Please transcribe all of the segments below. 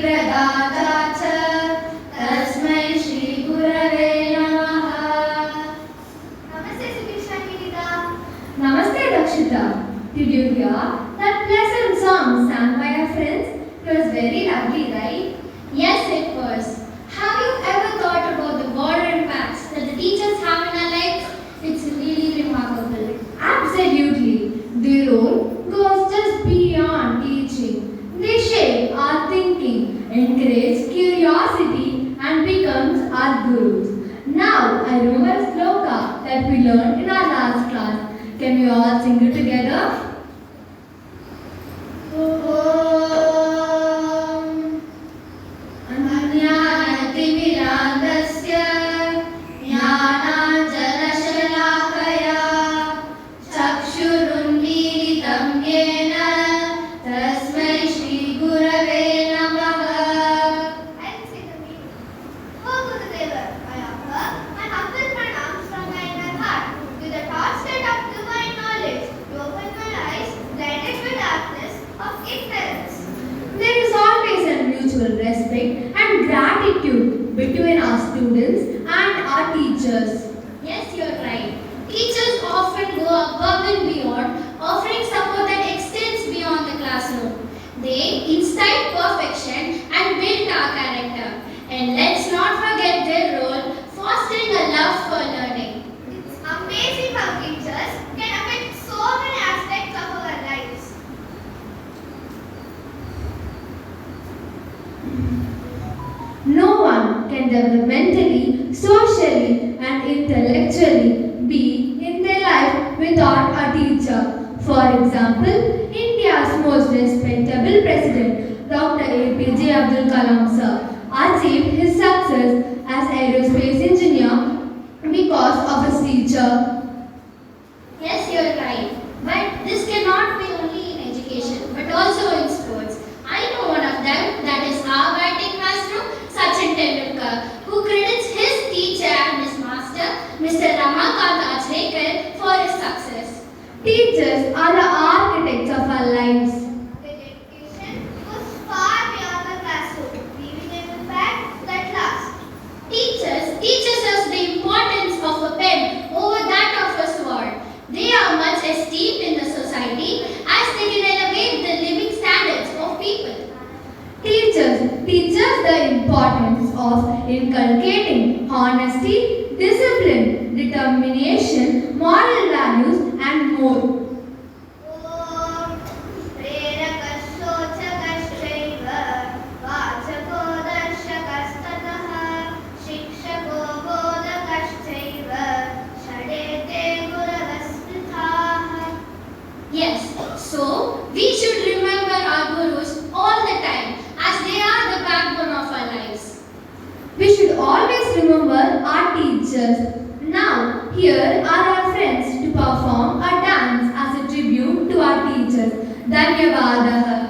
प्रदाता च तस्मै श्री गुरवे नमः. Namaste Subiksha Nidita. Namaste Dakshita. Did you hear that pleasant song sung by our friends? It was very lovely, right? Yes, it was. Have you ever thought about the border impacts that the teachers have in our lives? It's really remarkable. Absolutely. Their role goes just beyond teaching. They shape our thinking, encourage curiosity, and becomes our gurus. Now, I remember a sloka that we learned in our last class. Can we all sing it together? Respect and gratitude between our students and our teachers. Yes, you're right. Teachers often go above and beyond, offering support that extends beyond the classroom. They instill perfection and build our character. And let's not forget their role fostering a love for learning. It's amazing how teachers can affect so many aspects of our lives. No one can developmentally, socially, and intellectually be in their life without a teacher. For example, India's most respectable president, Dr. A.P.J. Abdul Kalam sir, achieved his success as aerospace engineer because of his teacher. Yes, you're right. But this cannot be only in education, but also in sports. I know one of them, that is our batting master, Sachin Tendulkar, who credits his teacher and his master, Mr. Ramakant Achrekar, for his success. Teachers are the architects of our lives. Their dedication goes far beyond the classroom, leaving an impact that lasts. Teachers teaches us the importance of a pen over that of a sword. They are much esteemed in the society as they can elevate the living standards of people. Teachers teach us the importance of inculcating honesty, discipline, determination, moral values, and more. Yes, so we should remember our gurus all the time as they are the backbone of our lives. We should always remember our teachers. Now, here are our friends to perform a dance as a tribute to our teachers. Dhanyavadaha.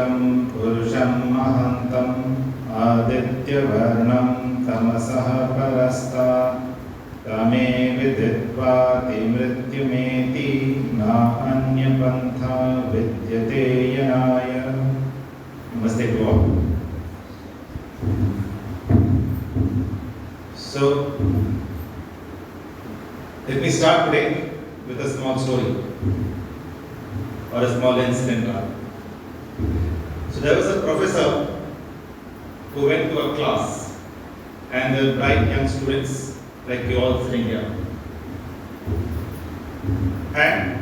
Shuklam Purusham Mahantam Adityavarnam Tamasaha Parasta Tame Viditva Timrityumeti Na Anya Pantha Vidyate Yanaya. Namaste to all. So, let me start today with a small story or a small incident. So there was a professor who went to a class and the bright young students like you all sitting here. And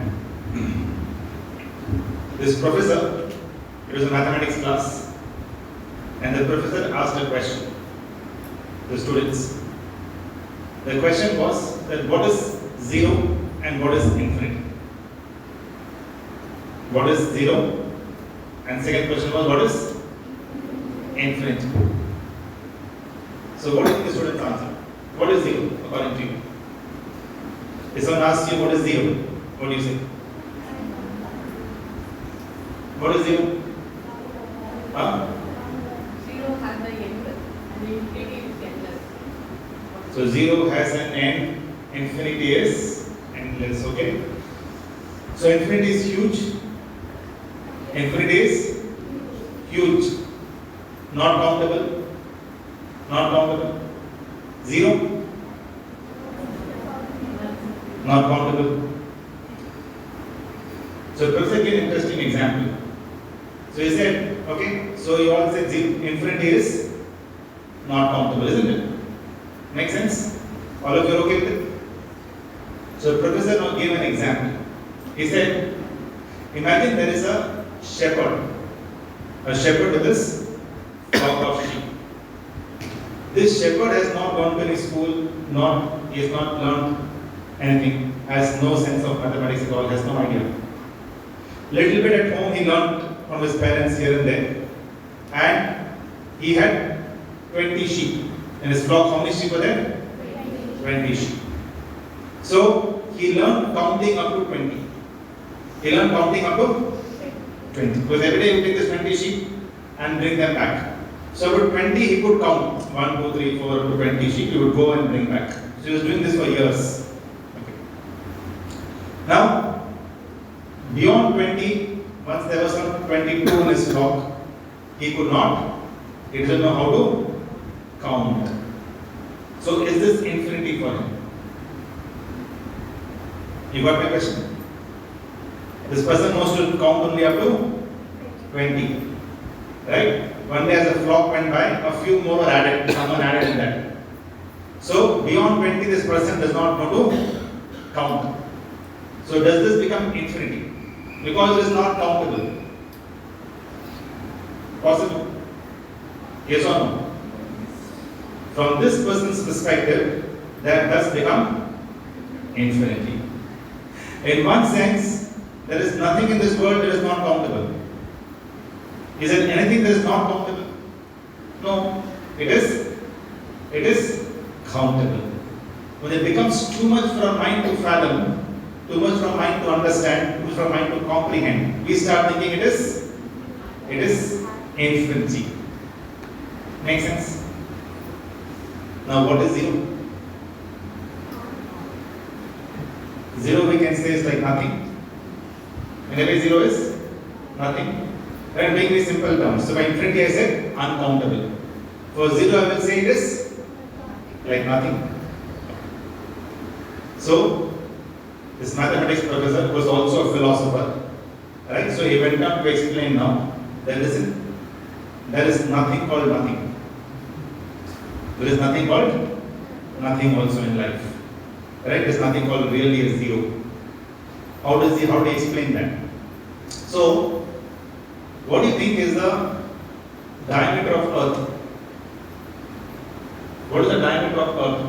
this professor, it was a mathematics class, and the professor asked a question to the students. The question was that what is 0 and what is infinite? What is 0? And second question was what is infinite? So what do you think the students answer? What is 0 according to you? If someone asks you what is 0, what do you say? What is 0? Huh? 0 has an end and infinity is endless. So 0 has an end, infinity is endless, okay? So infinity is huge. Infinity is huge. Not countable. Not countable. 0. Not countable. So Professor gave an interesting example. So he said, okay, so you all said 0. Infinity is not countable, isn't it? Make sense? All of you are okay with it? So Professor now gave an example. He said, imagine there is a shepherd with this flock of sheep. This shepherd has not gone to any school, he has not learned anything, has no sense of mathematics at all, has no idea. Little bit at home he learned from his parents here and there, and he had 20 sheep. In his flock, how many sheep were there? 20 sheep. So he learned counting up to 20. He learned counting up to 20. Because every day he would take this 20 sheep and bring them back. So about 20 he could count. 1, 2, 3, 4 to 20 sheep he would go and bring back. So he was doing this for years. Okay. Now, beyond 20, once there was some 22 in his flock, he didn't know how to count. So is this infinity for him? You got my question? This person knows to count only up to 20. Right? One day as a flock went by, a few more were added, someone added in that. So beyond 20 this person does not know to count. So does this become infinity? Because it is not countable. Possible? Yes or no? From this person's perspective, that does become infinity. In one sense, there is nothing in this world that is not countable. Is there anything that is not countable? No. It is countable. When it becomes too much for our mind to fathom, too much for our mind to understand, too much for our mind to comprehend, we start thinking it is infinity. Make sense? Now what is 0? 0 we can say is like nothing. Whenever 0 is nothing. Let me make very simple terms. So by infinity I said uncountable. For 0 I will say it is like nothing. So this mathematics professor was also a philosopher. Right? So he went on to explain now that listen, there is nothing called nothing. There is nothing called nothing also in life. Right? There is nothing called really a 0. How do you explain that? So, what do you think is the diameter of Earth? What is the diameter of Earth?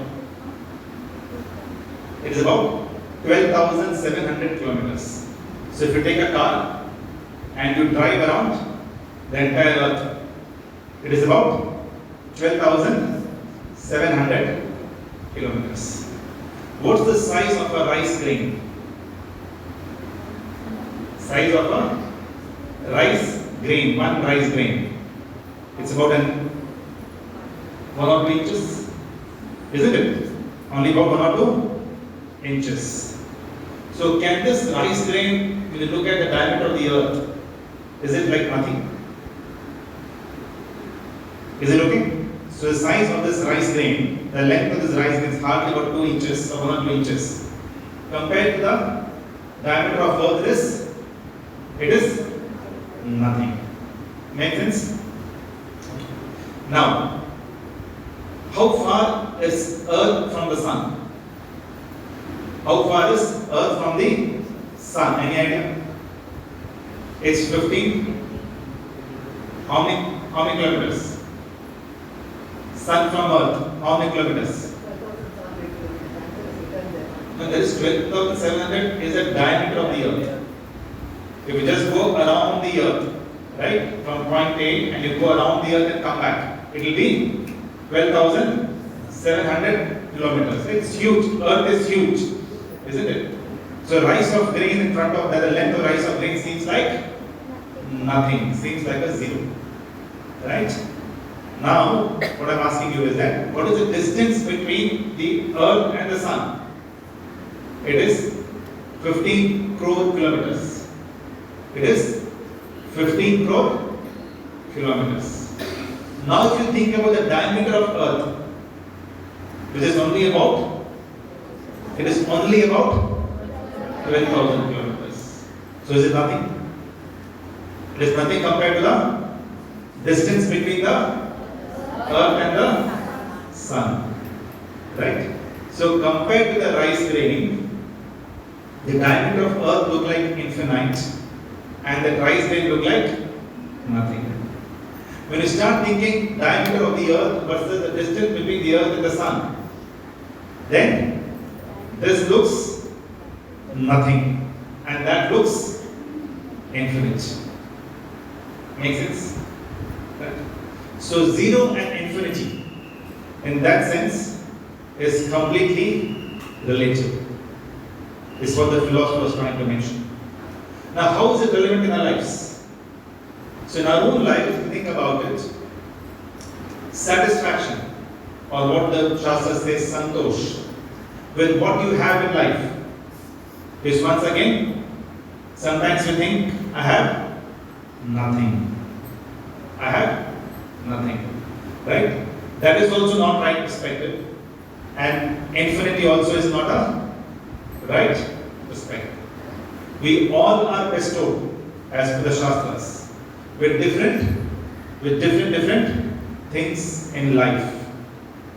It is about 12,700 kilometers. So if you take a car and you drive around the entire Earth, it is about 12,700 kilometers. What's the size of a rice grain? Size of a rice grain, one rice grain, it's about 1 or 2 inches, isn't it? Only about 1 or 2 inches. So can this rice grain, when you look at the diameter of the earth, is it like nothing? Is it okay? So the size of this rice grain, the length of this rice grain is hardly about 2 inches or 1 or 2 inches. Compared to the diameter of earth it is nothing. Make sense? Now, how far is earth from the sun? How far is earth from the sun? Any idea? It's 15. How many kilometers? Sun from earth, how many kilometers? No, there is 12,700 is the diameter of the earth. If you just go around the earth, right, from point A and you go around the earth and come back, it will be 12,700 kilometers. It's huge. Earth is huge, isn't it? So rice of grain in front of that, the length of rice of grain seems like nothing. Seems like a zero, right? Now, what I'm asking you is that, what is the distance between the earth and the sun? It is 15 crore kilometers. It is 15 crore kilometers. Now, if you think about the diameter of earth, which is only about, it is only about 12,000 kilometers. So is it nothing? It is nothing compared to the distance between the earth and the sun, right? So compared to the rice grain, the diameter of earth look like infinite and the rice grain look like nothing. When you start thinking diameter of the earth versus the distance between the earth and the sun, then this looks nothing and that looks infinite. Make sense? Right? So zero and infinity in that sense is completely relative. Is what the philosopher was trying to mention. Now, how is it relevant in our lives? So, in our own life, if you think about it, satisfaction, or what the Shastra says, santosh, with what you have in life, is once again, sometimes you think, I have nothing. I have nothing. Right? That is also not right perspective. And infinity also is not a right perspective. We all are bestowed, as per the Shastras, with different things in life,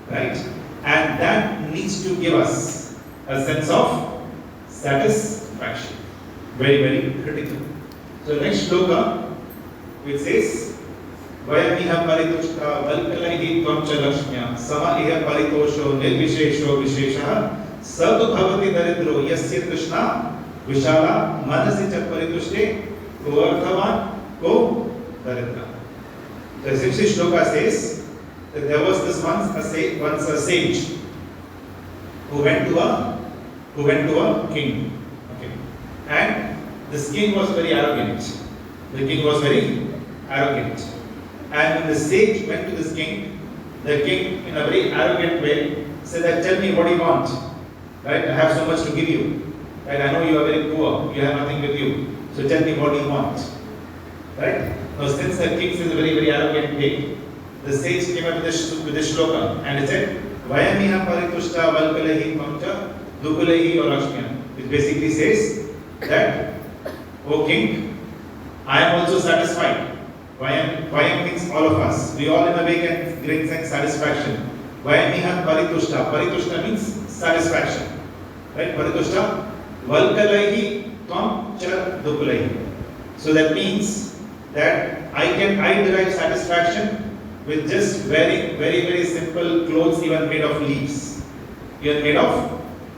right? And that needs to give us a sense of satisfaction. Very, very critical. So next shloka, which says, Vayamiha paritushta valkalaihi tvam cha lakshmya sama iha paritosho nirvishesho vishesha Sadhu bhavati daridro yasya krishna vishala manasi cha paritushte ko arthavan ko daridra. The essential shloka says that there was this once a sage who went to a king. Okay. And this king was very arrogant. The king was very arrogant. And when the sage went to this king, the king in a very arrogant way said that, tell me what you want. Right? I have so much to give you. Right? I know you are very poor. You have nothing with you. So tell me what you want. Right? Now since the king is a very, very arrogant king, the sage came up with this shloka and he said, Vayamiha paritushta valkalehi pamcha dukulehi or lakshmya. Which basically says that, O king, I am also satisfied. Vayam means all of us. We all in a way can bring satisfaction. Vayamiha paritushta. Paritushta means satisfaction. Right? Paritushta. Valkalaihi tvam cha dukulaihi. So that means that I derive satisfaction with just wearing very, very simple clothes even made of leaves. Even made of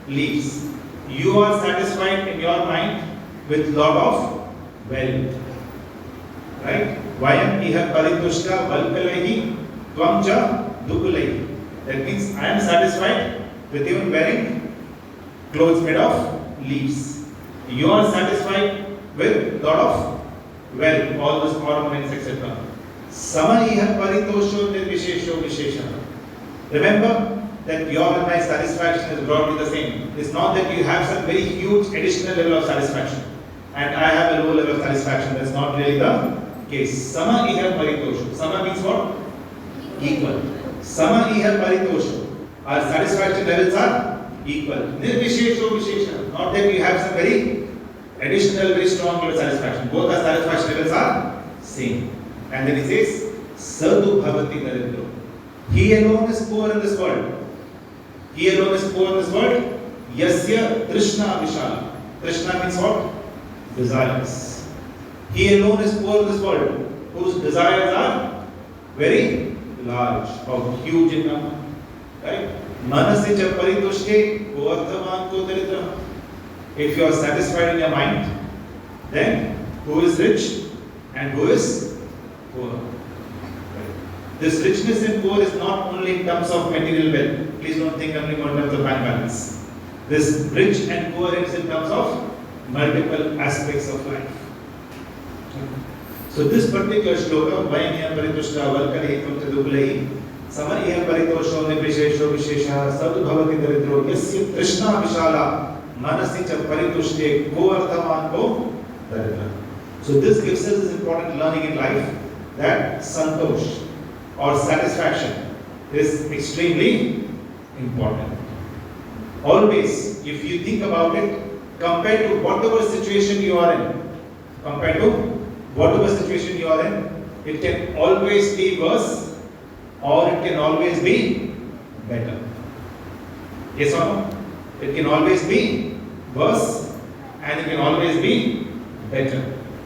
leaves. You are satisfied in your mind with lot of wealth. Right? Vayam iha paritushta valkalaihi tvam cha dukulaihi. That means I am satisfied with even wearing clothes made of leaves. You are satisfied with lot of well, all those ornaments, etc. Sama iha paritosho nirvishesho vishesha. Remember that your and my satisfaction is broadly the same. It's not that you have some very huge additional level of satisfaction and I have a low level of satisfaction. That's not really the case. Sama iha paritosho. Sama means what? Equal. Sama iha paritosho. Our satisfaction levels are equal. Nirvishesho vishesha. Not that you have some very additional, very strong level of satisfaction. Both our satisfaction levels are same. And then he says, Sadhu bhavati daridro. He alone is poor in this world. He alone is poor in this world. Yasya trishna vishala. Trishna means what? Desires. He alone is poor in this world, whose desires are very large, or huge in number. Right? Manasi cha paritushte koarthavan ko daridra. If you are satisfied in your mind, then who is rich and who is poor? Right? This richness and poor is not only in terms of material wealth. Please don't think only in terms of bank balance. This rich and poor is in terms of multiple aspects of life. So this particular shloka, Vayanya Paritushta Valkari Tadulai, Samaniya Paritosho Nivishesho Vishesha, Sadhu Bhavati Daridro, Yasya Trishna Vishala, Manasicha Paritushte, Koarthavan Ko Daridra. So this gives us this important learning in life that santosh or satisfaction is extremely important. Always, if you think about it, compared to whatever situation you are in, it can always be worse or it can always be better. Yes or no? It can always be worse and it can always be better.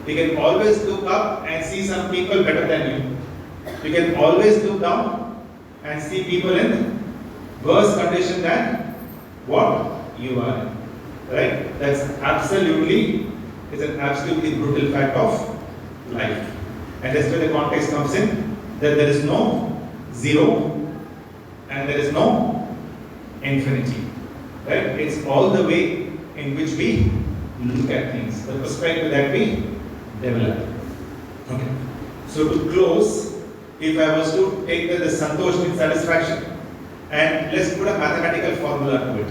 You can always look up and see some people better than you. You can always look down and see people in worse condition than what you are in. Right? That's absolutely, it's an absolutely brutal fact of life. And that's where the context comes in, that there is no zero and there is no infinity. Right? It's all the way in which we look at things, the perspective that we develop. Okay. So to close, if I was to take the santosh means satisfaction, and let's put a mathematical formula to it.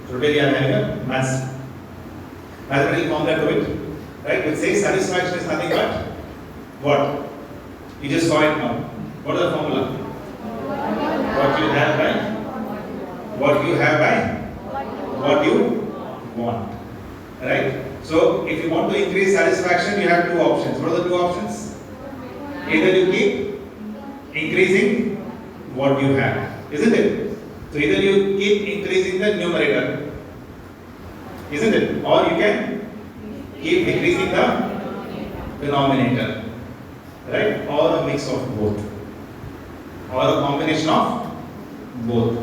So today we are having a mathematical formula to it, right? Which says satisfaction is nothing but what? You just saw it now. What is the formula? What you have by what you have by what you want. Right? So if you want to increase satisfaction, you have two options. What are the two options? Either you keep increasing what you have, isn't it? So either you keep increasing the numerator, isn't it? Or you can keep decreasing the denominator, right? Or a mix of both, or a combination of both,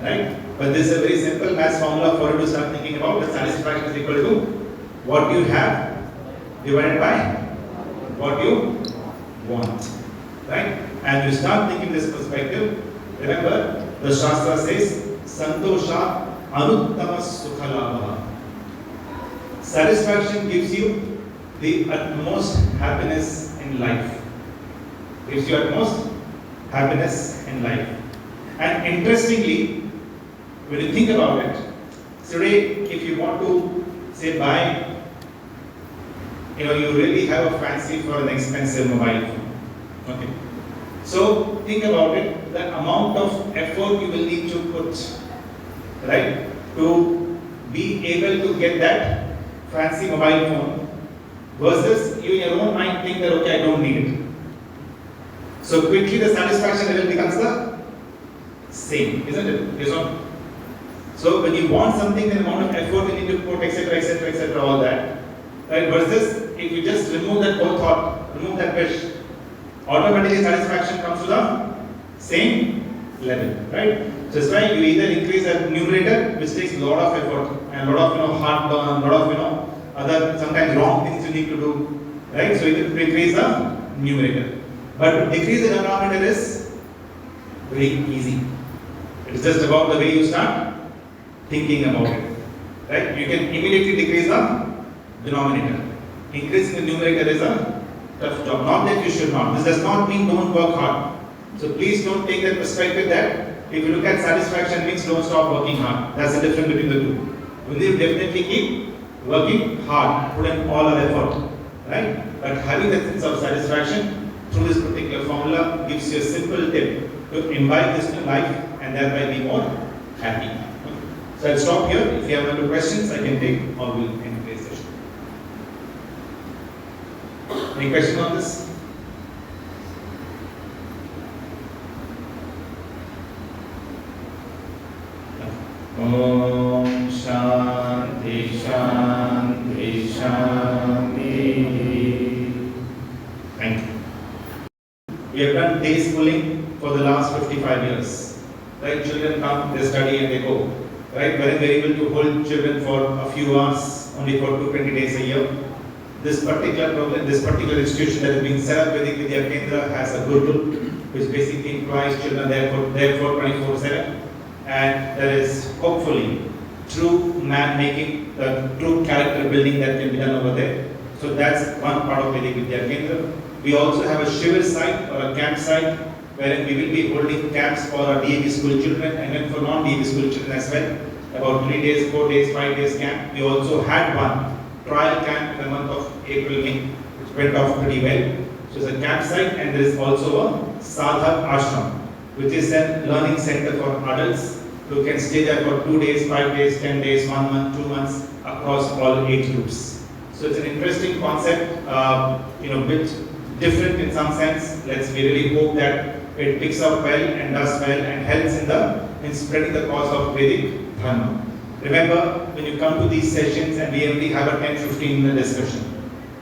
right? But this is a very simple math formula for you to start thinking about. The satisfaction is equal to what you have divided by what you want, right? And you start thinking this perspective. Remember, the Shastra says, Santosha Anuttama Sukhalabha. Satisfaction gives you the utmost happiness in life. Gives you utmost happiness in life. And interestingly, when you think about it, today, if you want to say buy, you really have a fancy for an expensive mobile phone. Okay. So think about it, the amount of effort you will need to put, right, to be able to get that fancy mobile phone versus you in your own mind think that okay, I don't need it. So quickly the satisfaction level becomes the same, isn't it? Yes or no? So when you want something, the amount of effort you need to put, etc., all that, right? Versus if you just remove that whole thought, remove that wish, automatically satisfaction comes to the same level, right? So that's why you either increase the numerator, which takes a lot of effort and a lot of heartburn, a lot of other sometimes wrong things you need to do, right? So you increase the numerator, but to decrease the denominator is very easy. It's just about the way you start thinking about it, right? You can immediately decrease the denominator. Increasing the numerator is a tough job. Not that you should not. This does not mean don't work hard. So please don't take that perspective that if you look at satisfaction means don't stop working hard. That's the difference between the two. You will definitely keep working hard, put in all our effort, right? But having that sense of satisfaction through this particular formula gives you a simple tip to imbibe this in life and thereby be more happy. So I'll stop here. If you have any questions, I can take or we'll end today's session. Any question on this? Om Shanti Shanti Shanti. Thank you. We have done day schooling for the last 55 years. Right? Children come, they study and they go. Right? Wherein we are able to hold children for a few hours, only for 220 days a year. This particular program, this particular institution that is being set up with Vidya Kendra has a Gurukul, which basically implies children there for 24/7. And there is hopefully true man making, the true character building that can be done over there. So that's one part of Vedic Vidya Kendra. We also have a Shivir site or a camp site wherein we will be holding camps for our D.A.V school children and then for non-D.A.V school children as well. About 3 days, 4 days, 5 days camp. We also had one trial camp in the month of April, May, which went off pretty well. So it's a campsite and there is also a Sadhak Ashram, which is a learning center for adults who can stay there for 2 days, 5 days, 10 days, 1 month, 2 months across all age groups. So it's an interesting concept, bit different in some sense. We really hope that it picks up well and does well and helps in spreading the cause of Vedic Dharma. Remember, when you come to these sessions and we only have a 10-15 minute discussion,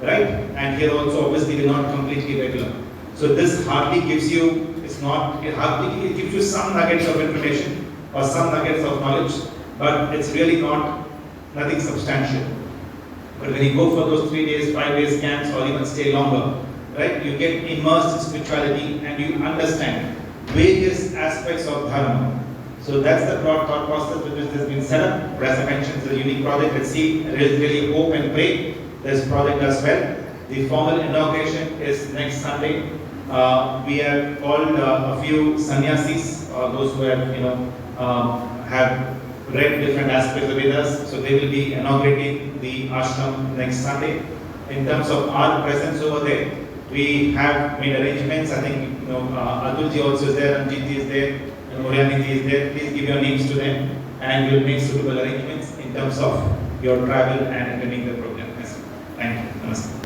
right? And here also obviously we're not completely regular. So this hardly gives you, it gives you some nuggets of information or some nuggets of knowledge, but it's really nothing substantial. But when you go for those 3 days, 5 days camps or even stay longer, right, you get immersed in spirituality and you understand various aspects of Dharma. So that's the broad thought process which has been set up. But as I mentioned, it's a unique project. Let's see, really hope and pray this project does well. The formal inauguration is next Sunday. We have called a few sannyasis, those who have read different aspects of Vedas. So they will be inaugurating the ashram next Sunday. In terms of our presence over there, we have made arrangements. I think Atulji also is there, Anjiti is there, Oriyaniti is there. Please give your names to them and we'll make suitable arrangements in terms of your travel and attending the program. Yes. Thank you. Namaste.